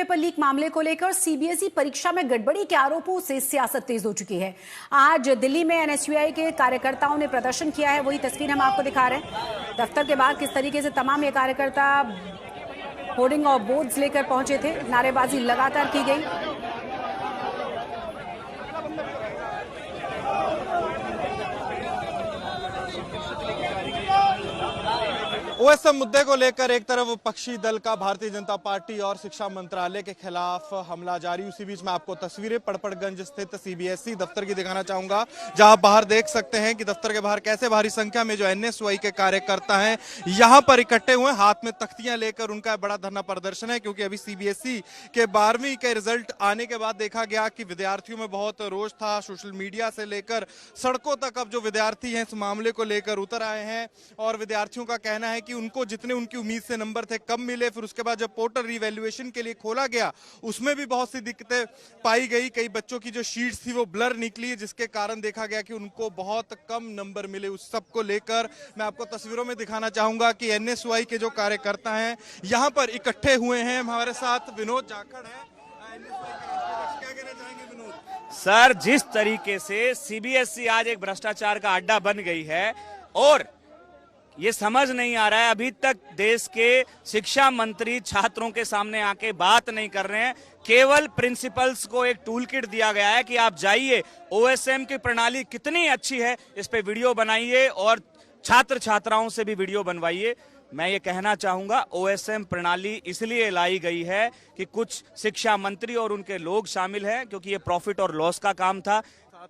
Paper leak मामले को लेकर सीबीएसई परीक्षा में गड़बड़ी के आरोपों से सियासत तेज हो चुकी है। आज दिल्ली में एनएसयूआई के कार्यकर्ताओं ने प्रदर्शन किया है, वही तस्वीर हम आपको दिखा रहे हैं। दफ्तर के बाहर किस तरीके से तमाम ये कार्यकर्ता होर्डिंग और बोर्ड्स लेकर पहुंचे थे, नारेबाजी लगातार की गई। ओएसएम मुद्दे को लेकर एक तरफ विपक्षी दल का भारतीय जनता पार्टी और शिक्षा मंत्रालय के खिलाफ हमला जारी, उसी बीच में आपको तस्वीरें पड़पड़गंज स्थित सीबीएसई दफ्तर की दिखाना चाहूंगा, जहां बाहर देख सकते हैं कि दफ्तर के बाहर कैसे भारी संख्या में जो एनएसयूआई के कार्यकर्ता हैं यहां पर इकट्ठे हुए, हाथ में तख्तियां लेकर उनका बड़ा धरना प्रदर्शन है। क्योंकि अभी सीबीएसई के 12वीं के रिजल्ट आने के बाद देखा गया कि विद्यार्थियों में बहुत रोष था। सोशल मीडिया से लेकर सड़कों तक अब जो विद्यार्थी हैं इस मामले को लेकर उतर आए हैं और विद्यार्थियों का कहना है कि उनको जितने उनकी उम्मीद से नंबर थे कम मिले। फिर उसके बाद जब पोर्टल रिवैल्यूएशन के लिए खोला गया उसमें भी बहुत सी दिक्कतें पाई गई। कई बच्चों की जो शीट्स थी वो ब्लर निकली, जिसके कारण देखा गया कि उनको बहुत कम नंबर मिले। उस सब को लेकर मैं आपको तस्वीरों में दिखाना चाहूंगा कि एनएसयूआई के जो कार्यकर्ता हैं यहां पर इकट्ठे हुए हैं। हमारे साथ विनोद जाखड़ है, क्या कहना चाहेंगे विनोद? सर, जिस तरीके से सीबीएसई आज एक भ्रष्टाचार का अड्डा बन गई है और ये समझ नहीं आ रहा है, अभी तक देश के शिक्षा मंत्री छात्रों के सामने आके बात नहीं कर रहे हैं। केवल प्रिंसिपल्स को एक टूल किट दिया गया है कि आप जाइए, ओएसएम की प्रणाली कितनी अच्छी है इस पे वीडियो बनाइए और छात्र छात्राओं से भी वीडियो बनवाइए। मैं ये कहना चाहूंगा, ओएसएम प्रणाली इसलिए लाई गई है कि कुछ शिक्षा मंत्री और उनके लोग शामिल हैं, क्योंकि ये प्रॉफिट और लॉस का काम था।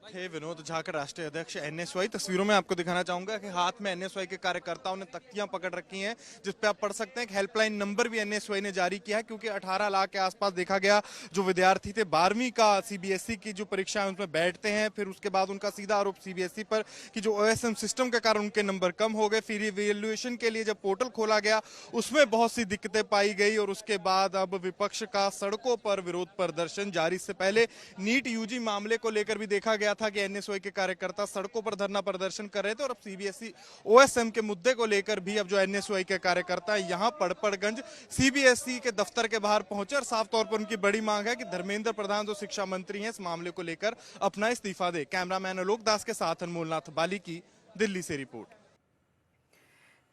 थे विनोद जाखड़, राष्ट्रीय अध्यक्ष एनएसयूआई। तस्वीरों में आपको दिखाना चाहूंगा कि हाथ में एनएसयूआई के कार्यकर्ताओं ने तख्तियां पकड़ रखी हैं, जिस पे आप पढ़ सकते हैं कि हेल्पलाइन नंबर भी एनएसयूआई ने जारी किया है। क्योंकि 18 लाख के आसपास देखा गया जो विद्यार्थी थे 12वीं का सीबीएसई की जो परीक्षा है उसमें बैठते हैं। फिर उसके बाद उनका सीधा आरोप सीबीएसई पर कि जो ओएसएम सिस्टम के कारण उनके नंबर कम हो गए। फिर रिवैल्यूएशन के लिए जब पोर्टल खोला गया उसमें बहुत सी दिक्कतें पाई गई और उसके बाद अब विपक्ष का सड़कों पर विरोध प्रदर्शन जारी। इससे पहले नीट यूजी मामले को लेकर भी देखा गया था कि एनएसयूआई के कार्यकर्ता सड़कों पर धरना प्रदर्शन कर रहे थे और अब सीबीएसई ओएसएम के मुद्दे को लेकर भी अब जो एनएसयूआई के कार्यकर्ता यहां पड़पड़गंज सीबीएसई के दफ्तर के बाहर पहुंचे और साफ तौर पर उनकी बड़ी मांग है कि धर्मेंद्र प्रधान जो शिक्षा मंत्री हैं इस मामले को लेकर अपना इस्तीफा दे। कैमरामैन आलोक दास के साथ अनमोलनाथ बाली की दिल्ली से रिपोर्ट।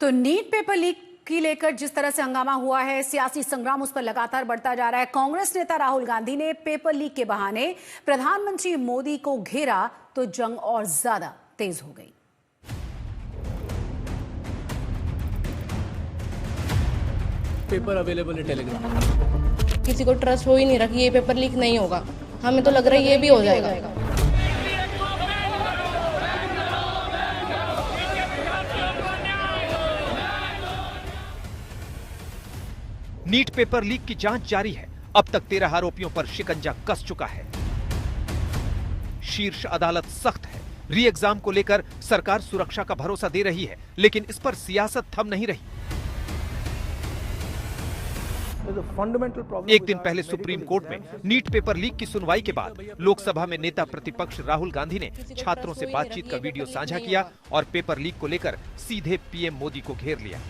तो नीट पेपर लीक की लेकर जिस तरह से हंगामा हुआ है, सियासी संग्राम उस पर लगातार बढ़ता जा रहा है। कांग्रेस नेता राहुल गांधी ने पेपर लीक के बहाने प्रधानमंत्री मोदी को घेरा तो जंग और ज्यादा तेज हो गई। पेपर अवेलेबल है टेलीग्राम। किसी को ट्रस्ट हो ही नहीं रहा कि ये पेपर लीक नहीं होगा। हमें तो लग रहा है ये भी हो जाएगा। नीट पेपर लीक की जांच जारी है। अब तक 13 आरोपियों पर शिकंजा कस चुका है। शीर्ष अदालत सख्त है। री एग्जाम को लेकर सरकार सुरक्षा का भरोसा दे रही है, लेकिन इस पर सियासत थम नहीं रही। एक दिन पहले सुप्रीम कोर्ट में नीट पेपर लीक की सुनवाई के बाद लोकसभा में नेता प्रतिपक्ष राहुल गांधी ने छात्रों से बातचीत का वीडियो साझा किया और पेपर लीक को लेकर सीधे पीएम मोदी को घेर लिया।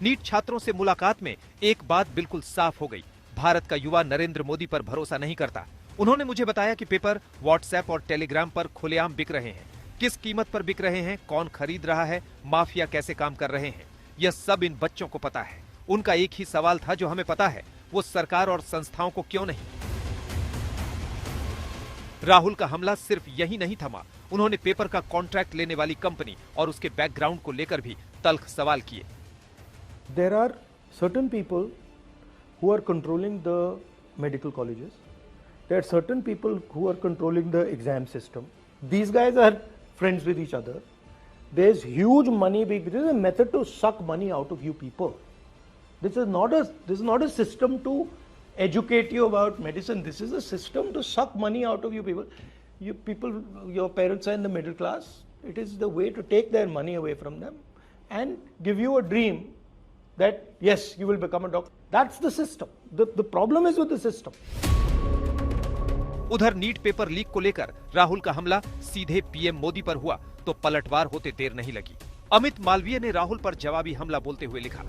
नीट छात्रों से मुलाकात में एक बात बिल्कुल साफ हो गई, भारत का युवा नरेंद्र मोदी पर भरोसा नहीं करता। उन्होंने मुझे बताया कि पेपर व्हाट्सएप और टेलीग्राम पर खुलेआम बिक रहे हैं। किस कीमत पर बिक रहे हैं, कौन खरीद रहा है, माफिया कैसे काम कर रहे हैं, यह सब इन बच्चों को पता है। उनका एक ही सवाल था जो हमें पता है, वो सरकार और संस्थाओं को क्यों नहीं। राहुल का हमला सिर्फ यही नहीं थमा, उन्होंने पेपर का कॉन्ट्रैक्ट लेने वाली कंपनी और उसके बैकग्राउंड को लेकर भी तल्ख सवाल किए। There are certain people who are controlling the medical colleges. There are certain people who are controlling the exam system. These guys are friends with each other. There's huge money. This is a method to suck money out of you people. This is not a system to educate you about medicine. This is a system to suck money out of you people. You people, your parents are in the middle class. It is the way to take their money away from them and give you a dream that yes, you will become a doctor. That's the system. The problem is with the system. उधर NEET paper leak को लेकर राहुल का हमला सीधे PM Modi पर हुआ तो पलटवार होते देर नहीं लगी। अमित मालवीय ने राहुल पर जवाबी हमला बोलते हुए लिखा,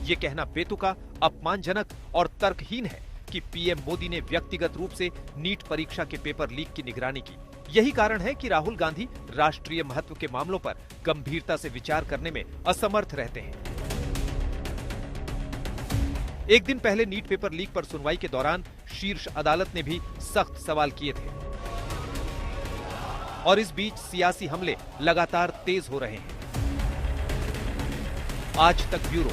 ये कहना बेतुका, अपमानजनक और तर्कहीन है कि पीएम मोदी ने व्यक्तिगत रूप से नीट परीक्षा के पेपर लीक की निगरानी की। यही कारण है कि राहुल गांधी राष्ट्रीय महत्व के मामलों पर गंभीरता से विचार करने में असमर्थ रहते हैं। एक दिन पहले नीट पेपर लीक पर सुनवाई के दौरान शीर्ष अदालत ने भी सख्त सवाल किए थे और इस बीच सियासी हमले लगातार तेज हो रहे हैं। आज तक ब्यूरो।